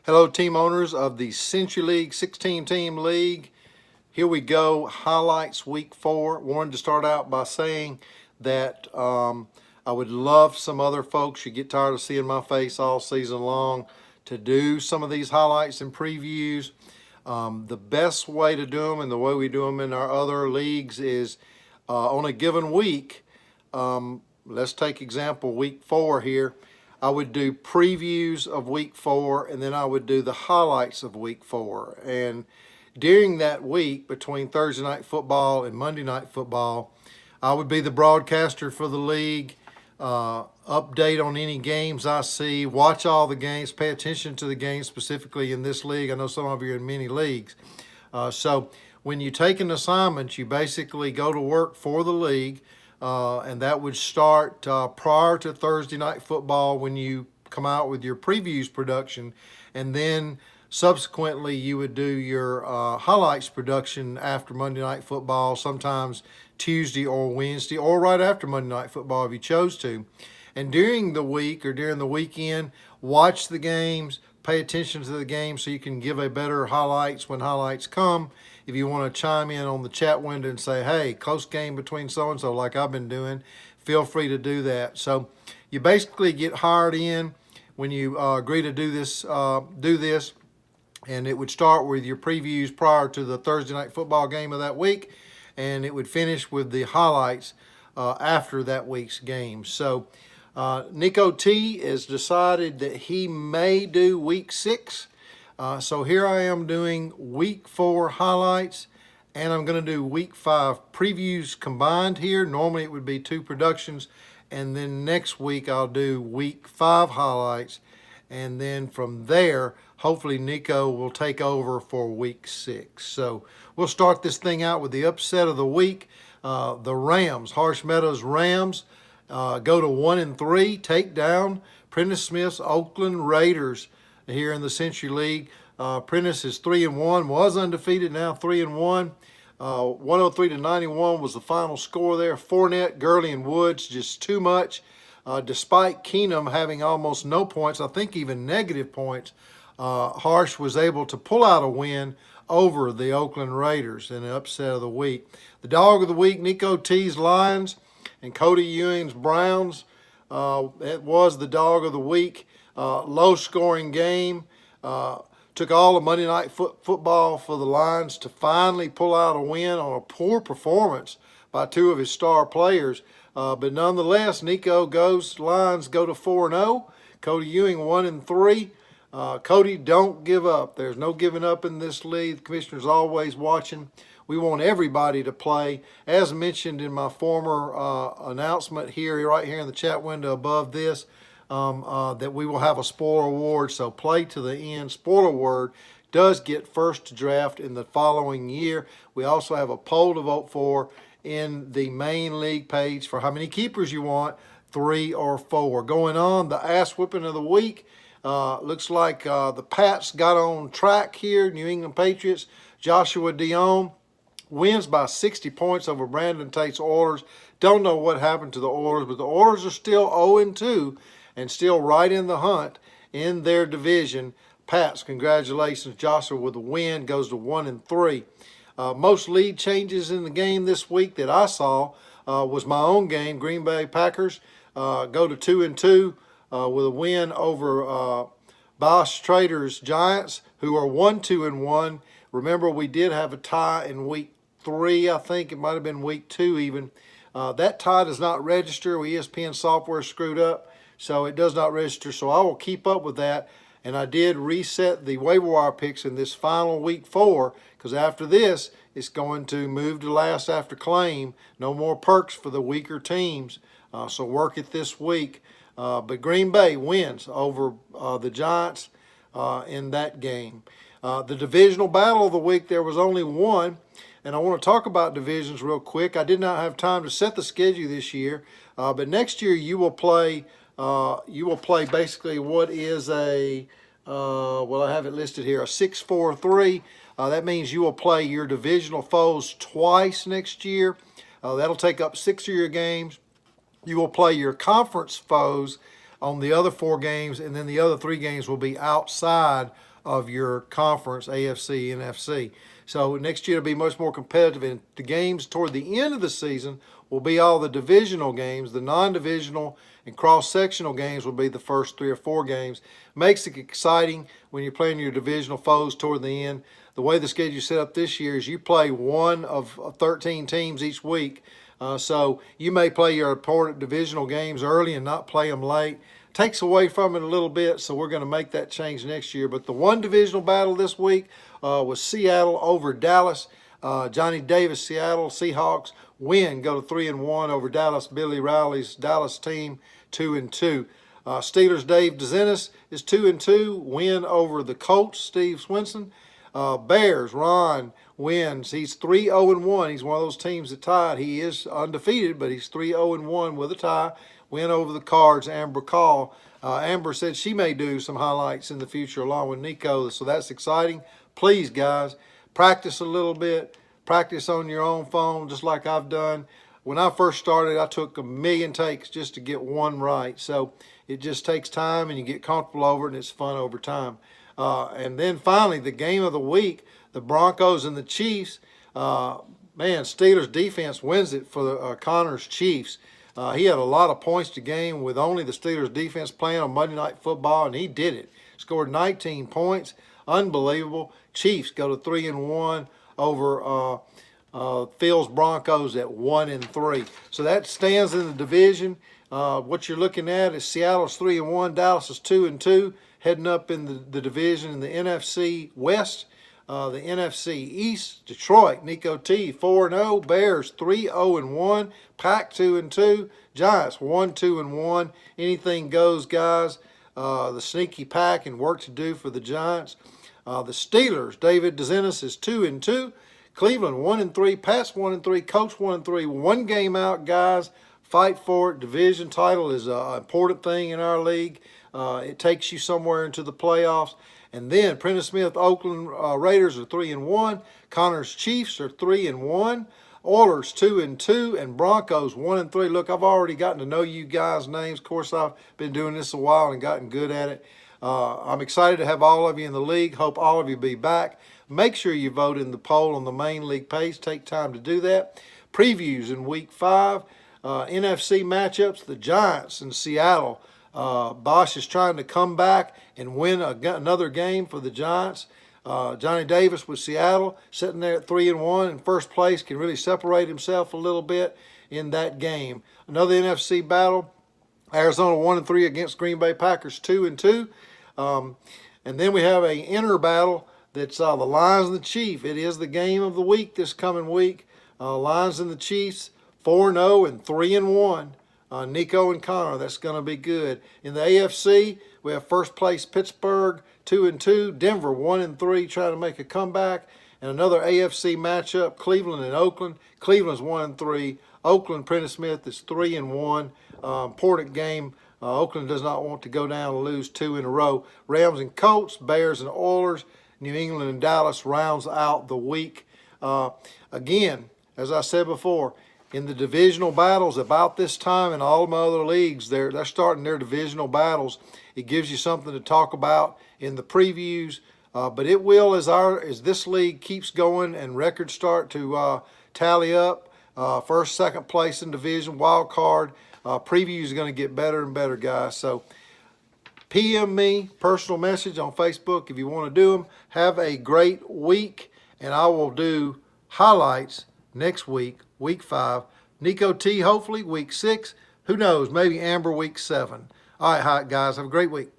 Hello, team owners of the Century League 16-team league. Here we go, highlights week 4. Wanted to start out by saying that I would love some other folks, you get tired of seeing my face all season long, to do some of these highlights and previews. The best way to do them and the way we do them in our other leagues is on a given week. Let's take example week 4 here. I would do previews of week 4, and then I would do the highlights of week 4. And during that week, between Thursday night football and Monday night football, I would be the broadcaster for the league, update on any games I see, watch all the games, pay attention to the games specifically in this league. I know some of you are in many leagues. So when you take an assignment, you basically go to work for the league. And that would start prior to Thursday night football when you come out with your previews production, and then subsequently you would do your highlights production after Monday night football, sometimes Tuesday or Wednesday, or right after Monday night football if you chose to. And during the week or during the weekend, watch the games, pay attention to the game so you can give a better highlights when highlights come. If you want to chime in on the chat window and say, hey, close game between so-and-so like I've been doing, feel free to do that. So you basically get hired in when you agree to do this, and it would start with your previews prior to the Thursday night football game of that week, and it would finish with the highlights after that week's game. So Nico T has decided that he may do week 6. So here I am doing week 4 highlights, and I'm going to do week 5 previews combined here. Normally it would be 2 productions, and then next week I'll do week 5 highlights, and then from there hopefully Nico will take over for week 6. So we'll start this thing out with the upset of the week. The Rams, Harsh Meadows Rams, go to 1-3, take down Prentice Smith's Oakland Raiders here in the Century League. Prentice is 3-1, was undefeated, now 3-1. 103-91 was the final score there. Fournette, Gurley, and Woods just too much. Despite Keenum having almost no points, I think even negative points, Harsh was able to pull out a win over the Oakland Raiders in the upset of the week. The dog of the week, Nico T's Lions and Cody Ewing's Browns. It was the dog of the week. Low-scoring game. Took all the Monday night football for the Lions to finally pull out a win on a poor performance by 2 of his star players. But nonetheless, Lions go to 4-0. Cody Ewing 1-3. Cody, don't give up. There's no giving up in this league. The commissioner's always watching. We want everybody to play. As mentioned in my former announcement here, right here in the chat window above this, that we will have a spoiler award, so play to the end. Spoiler award does get first to draft in the following year. We also have a poll to vote for in the main league page for how many keepers you want, 3 or 4. Going on, the ass whipping of the week. Looks like the Pats got on track here. New England Patriots, Joshua Dion wins by 60 points over Brandon Tate's Oilers. Don't know what happened to the Oilers, but the Oilers are still 0-2 and still right in the hunt in their division. Pats, congratulations. Joshua with a win, goes to 1-3. Most lead changes in the game this week that I saw was my own game. Green Bay Packers go to 2-2 with a win over Bosch Traders Giants, who are 1-2-1. Remember, we did have a tie in week 3. I think it might have been week 2 even. That tie does not register. ESPN software screwed up, so it does not register. So I will keep up with that. And I did reset the waiver wire picks in this final week 4, because after this, it's going to move to last after claim. No more perks for the weaker teams. So work it this week. But Green Bay wins over the Giants in that game. The divisional battle of the week, there was only one. And I want to talk about divisions real quick. I did not have time to set the schedule this year. But next year you will play basically what is a, well, I have it listed here, a 6-4-3. That means you will play your divisional foes twice next year. That'll take up 6 of your games. You will play your conference foes on the other 4 games, and then the other 3 games will be outside of your conference, AFC, NFC. So next year will be much more competitive, and the games toward the end of the season will be all the divisional games. The non-divisional and cross-sectional games will be the first 3 or 4 games. Makes it exciting when you're playing your divisional foes toward the end. The way the schedule is set up this year is you play one of 13 teams each week. So you may play your important divisional games early and not play them late. Takes away from it a little bit, so we're going to make that change next year. But the one divisional battle this week was Seattle over Dallas. Johnny Davis, Seattle Seahawks win, go to 3-1 over Dallas. Billy Riley's Dallas team 2-2. Steelers Dave DeZenis is 2-2, win over the Colts, Steve Swinson. Bears, Ron wins. He's 3-0-1. He's one of those teams that tied. He is undefeated, but he's 3-0-1 with a tie. Win over the Cards, Amber Call. Amber said she may do some highlights in the future along with Nico, so that's exciting. Please, guys, practice a little bit. Practice on your own phone, just like I've done. When I first started, I took 1,000,000 takes just to get one right. So it just takes time, and you get comfortable over it, and it's fun over time. And then finally, the game of the week, the Broncos and the Chiefs. Steelers defense wins it for the Connor's Chiefs. He had a lot of points to gain with only the Steelers defense playing on Monday Night Football, and he did it. Scored 19 points. Unbelievable. Chiefs go to 3-1 over Phil's Broncos at 1-3. So that stands in the division. What you're looking at is Seattle's 3-1, Dallas is 2-2, heading up in the division in the NFC West. The NFC East, Detroit, Nico T, 4-0. Bears, 3-0-1. Pack, 2-2. Giants, 1-2-1. Anything goes, guys. The sneaky pack and work to do for the Giants. The Steelers, David DeZenis is 2-2. Cleveland, 1-3. Pats, 1-3. Coach, 1-3. One game out, guys. Fight for it. Division title is an important thing in our league. It takes you somewhere into the playoffs. And then Prentice Smith, Oakland Raiders are 3-1. Connor's Chiefs are 3-1. Oilers 2-2, and Broncos 1-3. Look, I've already gotten to know you guys' names. Of course, I've been doing this a while and gotten good at it. I'm excited to have all of you in the league. Hope all of you be back. Make sure you vote in the poll on the main league page. Take time to do that. Previews in week 5. NFC matchups, the Giants and Seattle. Bosch is trying to come back and win another game for the Giants. Johnny Davis with Seattle, sitting there at 3-1 in first place, can really separate himself a little bit in that game. Another NFC battle, Arizona 1-3 against Green Bay Packers 2-2. And then we have an inner battle that's the Lions and the Chiefs. It is the game of the week this coming week. Lions and the Chiefs 4-0 and 3-1. Nico and Connor, that's going to be good. In the AFC, we have first place Pittsburgh 2-2, Denver 1-3, trying to make a comeback, and another AFC matchup, Cleveland and Oakland. Cleveland's 1-3. Oakland, Prentice Smith is 3-1. Important game. Oakland does not want to go down and lose 2 in a row. Rams and Colts, Bears and Oilers, New England and Dallas rounds out the week. Again, as I said before, in the divisional battles this time in all my other leagues, they're starting their divisional battles. It gives you something to talk about in the previews, but it will as this league keeps going and records start to tally up. First, second place in division, wild card. Previews is going to get better and better, guys. So PM me, personal message on Facebook if you want to do them. Have a great week, and I will do highlights next week, week 5. Nico T, hopefully, week 6. Who knows, maybe Amber, week 7. All right, guys, have a great week.